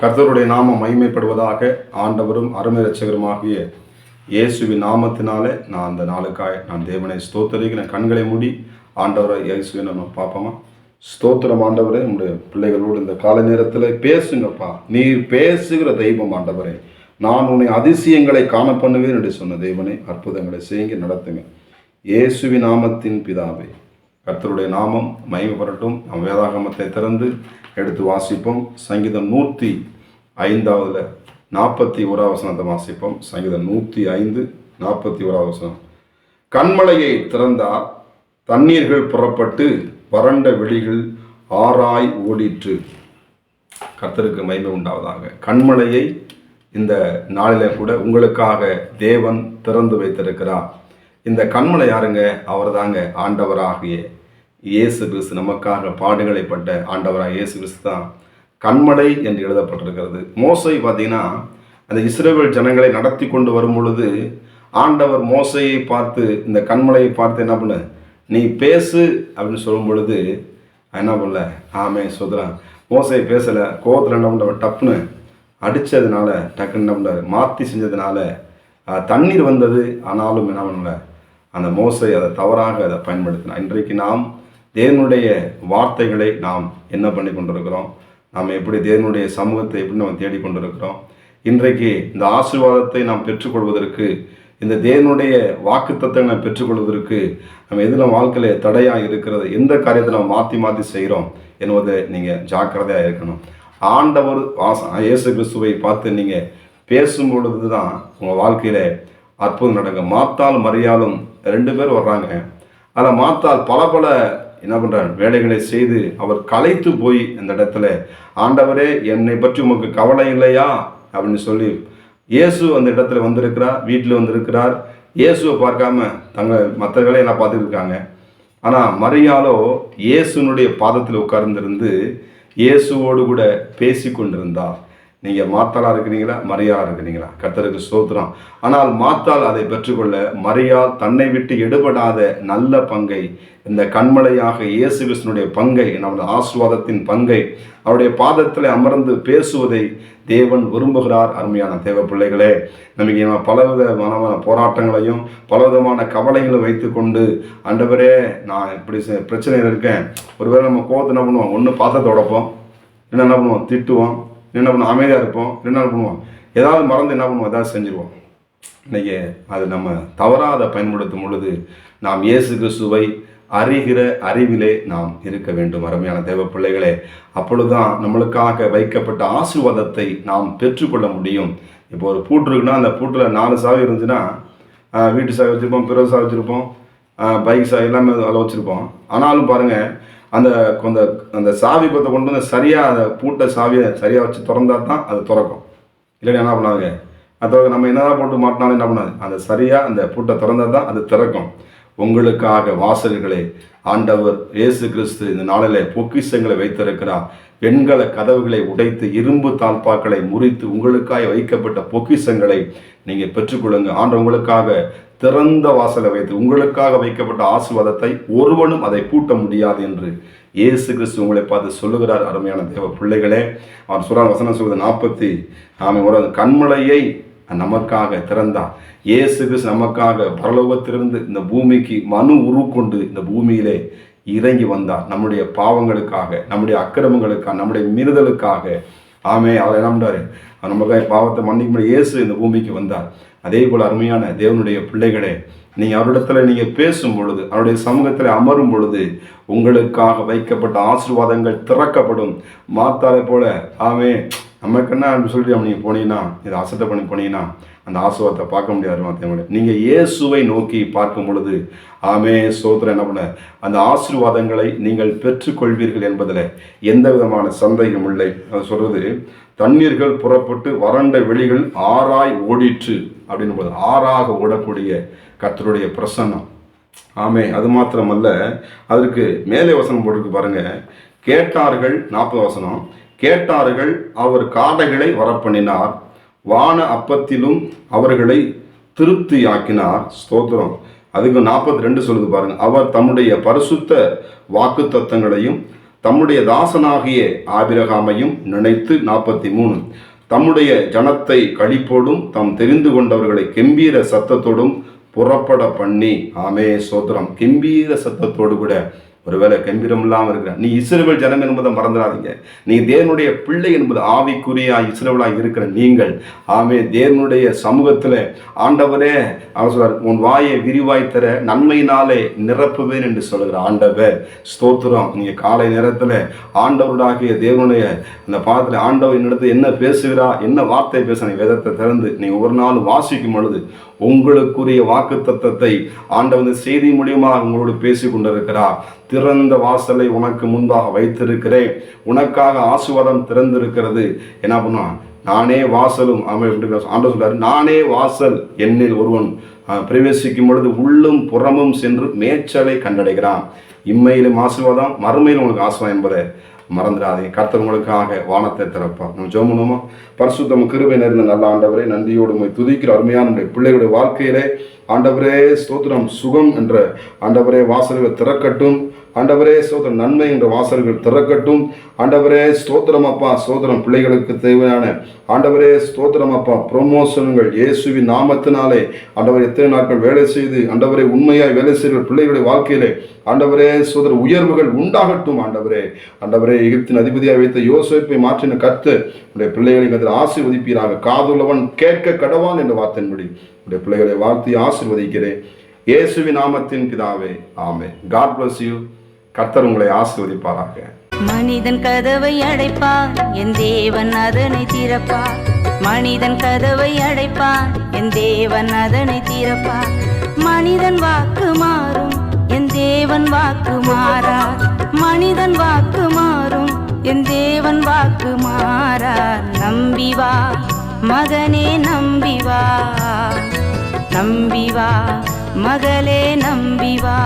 கர்த்தருடைய நாமம் மகிமைப்படுவதாக. ஆண்டவரும் அருமை இரட்சகருமாகிய இயேசுவின் நாமத்தினாலே நான் அந்த நாளுக்காய் நான் தேவனை ஸ்தோத்தரிக்கிறேன். கண்களை மூடி ஆண்டவரை இயேசுவை நம்ம பார்ப்போமா? ஸ்தோத்திரம் ஆண்டவரே, நம்முடைய பிள்ளைகளோடு இந்த கால நேரத்தில் பேசுங்கப்பா. நீர் பேசுகிற தெய்வம் ஆண்டவரே, நான் உன்னை அதிசயங்களை காண பண்ணுவேன் என்று சொன்ன தெய்வனை அற்புதங்களை செய்யுங்க, நடத்துங்க. இயேசுவின் நாமத்தின் பிதாவே, கர்த்தருடைய நாமம் மகிமைப்படட்டும். நாம் வேதாகமத்தை திறந்து எடுத்து வாசிப்போம். சங்கீதம் 105 41 வாசிப்போம். சங்கீதம் 105 41. கண்மலையை திறந்தார், தண்ணீர்கள் புறப்பட்டு வறண்ட வெளிகள் ஆராய் ஓடிற்று. கர்த்தருக்கு மகிமை உண்டாவதாக. கண்மலையை இந்த நாளில கூட உங்களுக்காக தேவன் திறந்து வைத்திருக்கிறார். இந்த கண்மலை யாருங்க? அவர் தாங்க ஆண்டவராகிய இயேசு கிறிஸ்து. நமக்காக பாடுகளை பட்ட ஆண்டவராக இயேசு கிறிஸ்து தான் கண்மலை என்று எழுதப்பட்டிருக்கிறது. மோசை பார்த்தீங்கன்னா அந்த இஸ்ரவேல் ஜனங்களை நடத்தி கொண்டு வரும் பொழுது ஆண்டவர் மோசையை பார்த்து, இந்த கண்மலையை பார்த்து என்ன பண்ண, நீ பேசு அப்படின்னு சொல்லும் பொழுது என்ன பண்ணல, ஆமே சொல்கிறான். மோசை பேசலை, கோவத்தில் என்ன பண்ணுற, டப்புன்னு அடித்ததுனால, டக்குன்னு என்ன பண்ணுறாரு, மாற்றி செஞ்சதுனால தண்ணீர் வந்தது. ஆனாலும் என்ன பண்ணல, அந்த மோசை அதை தவறாக அதை பயன்படுத்தினான். இன்றைக்கு நாம் தேவனுடைய வார்த்தைகளை நாம் என்ன பண்ணி கொண்டிருக்கிறோம்? நாம் எப்படி தேவனுடைய சமூகத்தை எப்படி நம்ம தேடிக்கொண்டிருக்கிறோம்? இன்றைக்கு இந்த ஆசீர்வாதத்தை நாம் பெற்றுக்கொள்வதற்கு, இந்த தேவனுடைய வாக்குத்தத்தங்களை நாம் பெற்றுக்கொள்வதற்கு நம்ம எதில் வாழ்க்கையில் தடையாக இருக்கிறது, எந்த காரியத்தை நம்ம மாற்றி மாற்றி செய்கிறோம் என்பதை நீங்கள் ஜாக்கிரதையாக இருக்கணும். ஆண்டவர் இயேசு கிறிஸ்துவை பார்த்து நீங்கள் பேசும் பொழுது தான் உங்கள் வாழ்க்கையில் அற்புதம் நடக்கும். மாத்தால் மரியாளும் 2 பேர் வர்றாங்க. அதில் மாத்தால் பல என்ன பண்ணுறார், வேலைகளை செய்து அவர் களைத்து போய் இந்த இடத்துல, ஆண்டவரே என்னை பற்றி உமக்கு கவலை இல்லையா அப்படின்னு சொல்லி இயேசு அந்த இடத்துல வந்திருக்கிறார், வீட்டில் வந்திருக்கிறார். இயேசுவை பார்க்காம மற்ற வேலையெல்லாம் பார்த்துட்டு இருக்காங்க. ஆனால் மரியாளோ இயேசுனுடைய பாதத்தில் உட்கார்ந்திருந்து இயேசுவோடு கூட பேசி கொண்டிருந்தார். நீங்கள் மாத்தாளாக இருக்கிறீங்களா, மரியாள் இருக்கிறீங்களா? கர்த்தருக்கு ஸ்தோத்திரம். ஆனால் மாத்தாள் அதை பெற்றுக்கொள்ள, மரியாள் தன்னை விட்டு எடுபடாத நல்ல பங்கை, இந்த கண்மலையாக இயேசு கிறிஸ்துனுடைய பங்கை, நமது ஆசீர்வாதத்தின் பங்கை, அவருடைய பாதத்தில் அமர்ந்து பேசுவதை தேவன் விரும்புகிறார். அருமையான தேவ பிள்ளைகளே, நமக்கு பலவிதமான போராட்டங்களையும் பலவிதமான கவலைகளும் வைத்து கொண்டு, ஆண்டவரே நான் இப்படி பிரச்சனையில் இருக்கேன், ஒருவேளை நம்ம கோவத்தை என்ன பண்ணுவோம், ஒன்று பாத்திரத்தை உடைப்போம், என்ன பண்ணுவோம், திட்டுவோம், என்ன பண்ணுவோம், அமைதியாக இருப்போம், என்ன பண்ணுவோம், ஏதாவது மறந்து என்ன பண்ணுவோம், ஏதாவது செஞ்சுருவோம். இன்றைக்கி அது நம்ம தவறாத பயன்படுத்தும் பொழுது நாம் இயேசு கிறிஸ்துவை அறிகிற அறிவிலே நாம் இருக்க வேண்டும். அருமையான தேவ பிள்ளைகளே, அப்பொழுதுதான் நம்மளுக்காக வைக்கப்பட்ட ஆசீர்வாதத்தை நாம் பெற்றுக்கொள்ள முடியும். இப்போ ஒரு பூட்டு இருக்குன்னா, அந்த பூட்டில் 4 சாவி இருந்துச்சுன்னா, வீட்டு சாவி வச்சுருப்போம், பிற சாவி வச்சுருப்போம், பைக் சாவி எல்லாமே அதில் வச்சுருப்போம். ஆனாலும் பாருங்கள், அந்த அந்த சாவி பத்தை கொண்டு வந்து சரியாக அந்த பூட்டை சாவியை சரியாக வச்சு திறந்தா தான் அது திறக்கும். இல்லைன்னா என்ன பண்ணாதுங்க, அது நம்ம என்னதான் போட்டு மாட்டினாலும் என்ன பண்ணாது, அந்த சரியாக அந்த பூட்டை திறந்தா தான் அது திறக்கும். உங்களுக்காக வாசல்களை ஆண்டவர் இயேசு கிறிஸ்து இந்த நாளிலே பொக்கிஷங்களை வைத்திருக்கிறார். வெண்கல கதவுகளை உடைத்து இரும்பு தாழ்பாக்களை முறித்து உங்களுக்காக வைக்கப்பட்ட பொக்கிஷங்களை நீங்கள் பெற்றுக்கொள்ளுங்க. ஆண்டவர் உங்களுக்காக திறந்த வாசலை வைத்து உங்களுக்காக வைக்கப்பட்ட ஆசீர்வாதத்தை ஒருவனும் அதை பூட்ட முடியாது என்று இயேசு கிறிஸ்து உங்களை பார்த்து சொல்லுகிறார். அருமையான தேவ பிள்ளைகளே, அவர் சொல்றார், வசனம் சொல்வது 40 கண்மலையை நமக்காக திறந்தார். இயேசு கிறிஸ்து நமக்காக பரலோகத்திலிருந்து இந்த பூமிக்கு மனு உருக்கொண்டு இந்த பூமியிலே இறங்கி வந்தார். நம்முடைய பாவங்களுக்காக, நம்முடைய அக்கிரமங்களுக்காக, நம்முடைய மீறுதலுக்காக. ஆமே, அவர் என்ன பண்றாரு, நமக்காக பாவத்தை மன்னிக்க இயேசு இந்த பூமிக்கு வந்தார். அதே போல் அருமையான தேவனுடைய பிள்ளைகளே, நீங்கள் அவரிடத்துல நீங்கள் பேசும் பொழுது, அவருடைய சமூகத்தில் அமரும் பொழுது உங்களுக்காக வைக்கப்பட்ட ஆசீர்வாதங்கள் திறக்கப்படும். மாத்தாலை போல ஆமே நமக்கு என்ன அப்படின்னு சொல்லிட்டு நீங்கள் போனீங்கன்னா, இதை அசட்டை பண்ணி போனீங்கன்னா அந்த ஆசீர்வாதத்தை பார்க்க முடியாது. மாத்தவங்களே, நீங்கள் இயேசுவை நோக்கி பார்க்கும் பொழுது ஆமே சோத்திரம் என்ன பண்ண, அந்த ஆசீர்வாதங்களை நீங்கள் பெற்றுக்கொள்வீர்கள் என்பதில் எந்த விதமான சந்தேகம் இல்லை. அது சொல்றது, தண்ணீர்கள் புறப்பட்டு வறண்ட வெளிகள் ஆராய் ஓடிற்று அப்படின்னு போது, ஆறாக ஓடக்கூடிய கர்த்தருடைய பிரசன்னம். ஆமே, அது மாத்திரமல்ல, அதற்கு மேலே வசனம் போட்டிருக்கு பாருங்க. கேட்டார்கள், 40 வசனம், கேட்டார்கள், அவர் காடைகளை வரப்பண்ணினார், வான அப்பத்திலும் அவர்களை திருப்தியாக்கினார். ஸ்தோத்திரம். அதுக்கு 42 சொல்லுது பாருங்க. அவர் தம்முடைய பரிசுத்த வாக்கு தத்தங்களையும் தம்முடைய தாசனாகிய ஆபிரகாமையும் நினைத்து 43 தம்முடைய ஜனத்தை களிப்போடும் தம் தெரிந்து கொண்டவர்களை கெம்பீர சத்தத்தோடும் புறப்பட பண்ணி. ஆமே சோத்திரம். கெம்பீர சத்தத்தோடு கூட. ஒருவேளை கம்பீரம் இல்லாமல் இருக்கிற நீ இஸ்ரவேல் ஜனம் என்பதை மறந்துடாதீங்க. நீ தேவனுடைய பிள்ளை என்பது ஆவிக்குரிய இஸ்ரவேலாக இருக்கிற நீங்கள். ஆமே தேவனுடைய சமூகத்தில் ஆண்டவரே அவர் சொல்றார், உன் வாயை விரிவாய் தர நன்மையினாலே நிரப்புவேன் என்று சொல்லுகிற ஆண்டவர். ஸ்தோத்திரம். நீங்க காலை நேரத்தில் ஆண்டவருடாகிய தேவனுடைய அந்த பாதத்தில் ஆண்டவர் என்னிடத்தில் என்ன பேசுகிறா, என்ன வார்த்தை பேசுகிற வேதத்தை திறந்து நீ ஒரு நாள் வாசிக்கும் பொழுது உங்களுக்குரிய வாக்கு தத்தத்தை ஆண்டவர் செய்தி மூலியமாக உங்களோடு பேசி கொண்டிருக்கிறார். திறந்த வாசலை உனக்கு முன்பாக வைத்திருக்கிறேன், உனக்காக ஆசீர்வாதம் திறந்திருக்கிறது. என்ன பண்ணுவான், நானே வாசலும் ஆண்டவர் சொல்றாரு, நானே வாசல், என்னில் ஒருவன் பிரவேசிக்கும் பொழுது உள்ளும் புறமும் சென்று மேய்ச்சலை கண்டடைகிறான். இம்மையிலும் ஆசீர்வாதம், மறுமையிலும் உனக்கு ஆசீர்வாதம் என்பதை மறந்துடாதே. கர்த்தர் உங்களுக்காக வானத்தை திறப்பார். நம்ம ஜெபம் பண்ணுவோமா? பரிசுத்தம் கிருபை நிறைந்த நல்ல ஆண்டவரே, நன்றியோடு உம்மை துதிக்கிற அருமையான நம்முடைய பிள்ளைகளுடைய வாழ்க்கையிலே ஆண்டவரே ஸ்தோத்திரம். சுகம் என்ற ஆண்டவரே வாசல்கள் திறக்கட்டும். ஆண்டவரே ஸ்தோத்திரம். நன்மை என்ற வாசல்கள் திறக்கட்டும். ஆண்டவரே ஸ்தோத்திரம் அப்பா. ஸ்தோத்திரம். பிள்ளைகளுக்கு தேவையான ஆண்டவரே ஸ்தோத்திரம் அப்பா ப்ரொமோஷன்கள் இயேசுவின் நாமத்தினாலே ஆண்டவர் எத்தனை நாட்கள் வேலை செய்து ஆண்டவரே உண்மையாய் வேலை செய்கிற பிள்ளைகளுடைய வாழ்க்கையிலே ஆண்டவரே சோதர உயர்வுகள் உண்டாகட்டும். ஆண்டவரே ஆண்டவரே எகிப்தின் அதிபதியாக வைத்த யோசேப்பை மாற்றின கர்த்தர் உடைய பிள்ளைகளை கர்த்தர் ஆசீர்வதிப்பீராக. காதுள்ளவன் கேட்க கடவான் என்ற வார்த்தையின்படி உடைய பிள்ளைகளை வாழ்த்தி ஆசீர்வதிக்கிறேன் இயேசுவின் நாமத்தின் பிதாவே, ஆமென். God bless you. கர்த்தர் உங்களை ஆசீர்வதிப்பாராக. மனிதன் கதவை அடைப்பான், என் தேவன் அதனை திறப்பார். மனிதன் கதவை அடைப்பான், என் தேவன் அதனை திறப்பார். மனிதன் வாக்கு மாறும், என் தேவன் வாக்கு மாறார். மனிதன் வாக்கு மாறும், என் தேவன் வாக்கு மாறார். நம்பி வா மகனே, நம்பி வா, நம்பி வா மகளே, நம்பி வா.